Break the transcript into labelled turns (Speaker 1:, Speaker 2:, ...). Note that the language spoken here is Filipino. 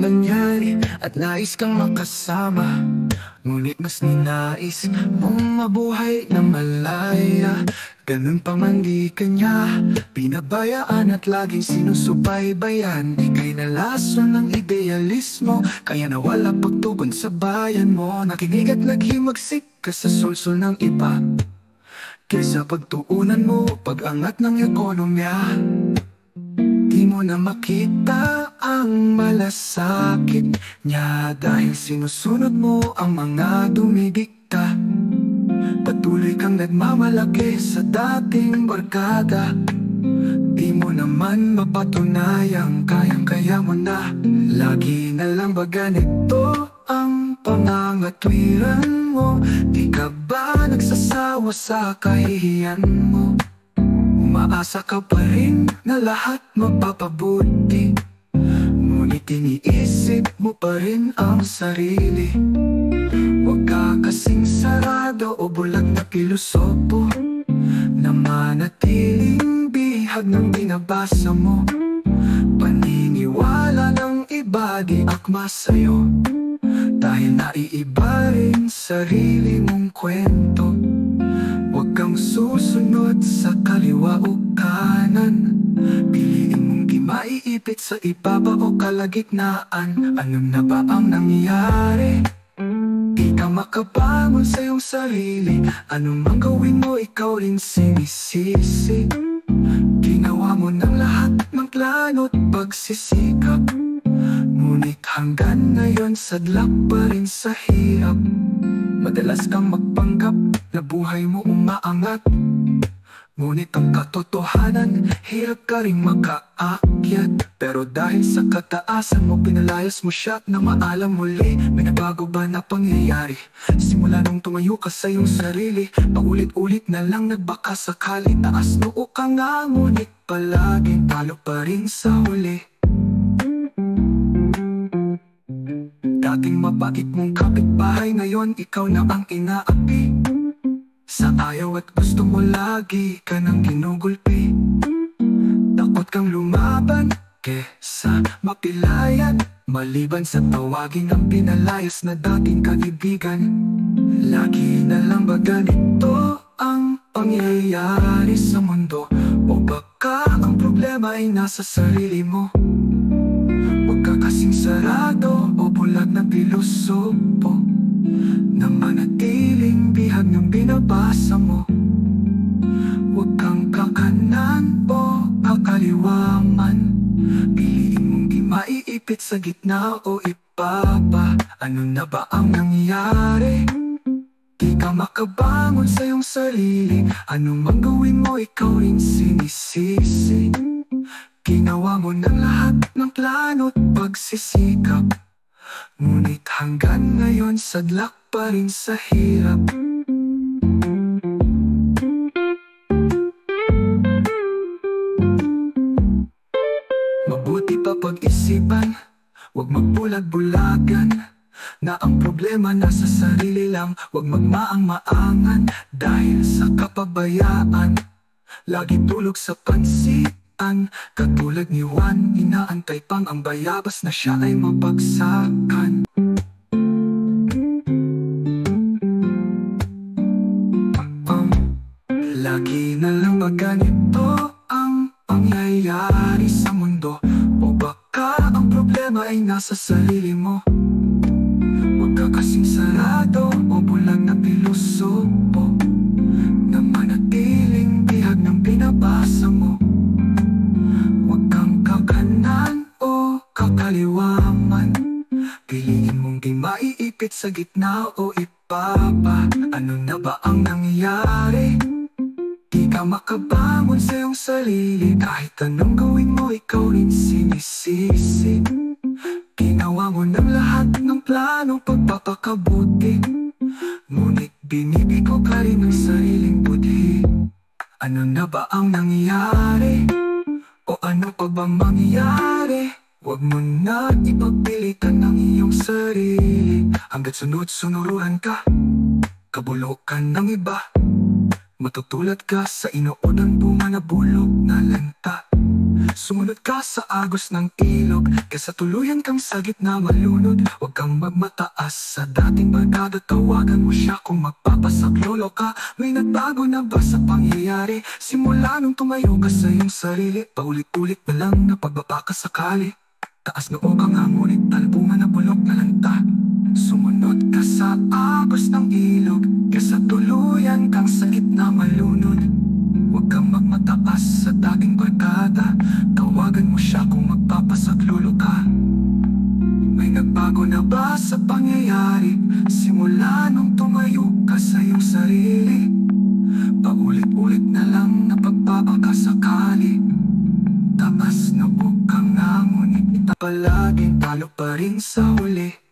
Speaker 1: nangyari at nais kang makasama. Ngunit mas ninais mong mabuhay na malaya. Ganun pa man di kanya pinabayaan at laging sinusubaybayan. Ika'y nalason ng idealismo, kaya nawala pagtugon sa bayan mo. Nakinig at naghimagsik ka sa sulsul ng iba, kaysa pagtuunan mo pag-angat ng ekonomiya. Di mo na makita ang malasakit niya, dahil sinusunod mo ang mga dumidikta. Patuloy kang nagmamalaki sa dating barkada. Di mo naman mapatunayang kayang-kaya mo na. Lagi na lang ba ganito ang pangangatwiran mo? Di ka ba nagsasawa sa kahihiyan mo? Umaasa ka pa rin na lahat mapapabuti, ngunit iniisip mo pa rin ang sarili. Huwag ka kasing sarado o bulag na pilosopo, na manatiling bihag ng binabasa mo. Paniniwala ng iba di akma sa'yo, dahil naiiba rin sarili mong kwento. Huwag kang susunod sa kaliwa o kanan, piliin mong di maiipit sa ibaba o kalagitnaan. Ano na ba ang nangyari? Di ka makabangon sa iyong sarili. Ano mang gawin mo, ikaw rin sinisisi. Ginawa mo ng lahat ng plano't pagsisikap, ngunit hanggang ngayon sadlak pa rin sa hirap. Madalas kang magpanggap na buhay mo umaangat, ngunit ang katotohanan, hirap ka rin makaakyat. Pero dahil sa kataasan mo, pinalayas mo siya na maalam muli. May nabago ba na pangyayari? Simula nung tumayo ka sa iyong sarili, paulit-ulit na lang nagbaka sakali. Taas noo ka nga, ngunit palaging talo pa rin sa huli. Dating mabait mong kapitbahay, ngayon ikaw na ang inaapi. Sa ayaw at gusto mo, lagi ka nang ginugulpi. Takot kang lumaban kesa mapilayan, maliban sa tawagin ang pinalayas na dating kaibigan. Lagi na lang ba ganito ang pangyayari sa mundo? O baka ang problema ay nasa sarili mo? Huwag ka kasing sarado o bulag na pilosopo, na manatiling bihag ng binabasa mo. Huwag kang kakanan o kakaliwaman, piliin mong di maiipit sa gitna o ibaba. Ano na ba ang nangyari? Di ka makabangon sa iyong sarili. Anong mang gawin mo, ikaw rin sinisisi. Ginawa mo ng lahat ng plano't pagsisikap, ngunit hanggang ngayon sadlak pa rin sa hirap. Mabuti pa pag-isipan, huwag magbulag-bulagan, na ang problema nasa sarili lang. Huwag magmaang-maangan dahil sa kapabayaan. Lagi tulog sa pansitan, katulad ni Juan, inaantay pang ang bayabas na siya ay mabagsakan. Lagi na lang ba ganito ang pangyayari sa mundo? O baka ang problema ay nasa sarili mo? Huwag ka kasing sarado o bulag na pilosopo, na manatiling bihag ng binabasa mo. Huwag kang kakanan o kakaliwaman, piliin mong di maiipit sa gitna o ibaba. Ano na ba ang nangyari? Di ka makabangon sa iyong sarili. Kahit anong gawin mo, ikaw rin sinisisi. Ginawa mo ng lahat ng plano pagpapakabuti, ngunit binibigo ka rin ng sariling budhi. Ano na ba ang nangyari? O ano pa bang mangyayari? Huwag mo na ipagpilitan ng iyong sarili, hanggat sunod-sunuruhan ka, kabulokan ng iba. Matutulad ka sa inood ng bunga na bulok na lanta. Sumunod ka sa agos ng ilog, kesa tuluyan kang sa gitna malunod. Huwag kang magmataas sa dating barkada, tawagan mo siya kung magpapasaklolo ka. May nagbago na ba sa pangyayari? Simula nung tumayo ka sa iyong sarili, paulit-ulit na lang na pagbaba ka sakali. Taas noo ka nga ngunit talbungan na bulok na lanta. Sumunod ka sa agos ng ilog, kesa tuluyan kang sa gitna malunod. Huwag kang magmataas sa dating barkada, tawagan mo siya kung magpapasaklolo ka. May nagbago na ba sa pangyayari? Simula nung tumayo ka sa iyong sarili, paulit-ulit na lang na pagbabaka sakali. Taas na ka nga ngunit palaging talo pa rin sa huli.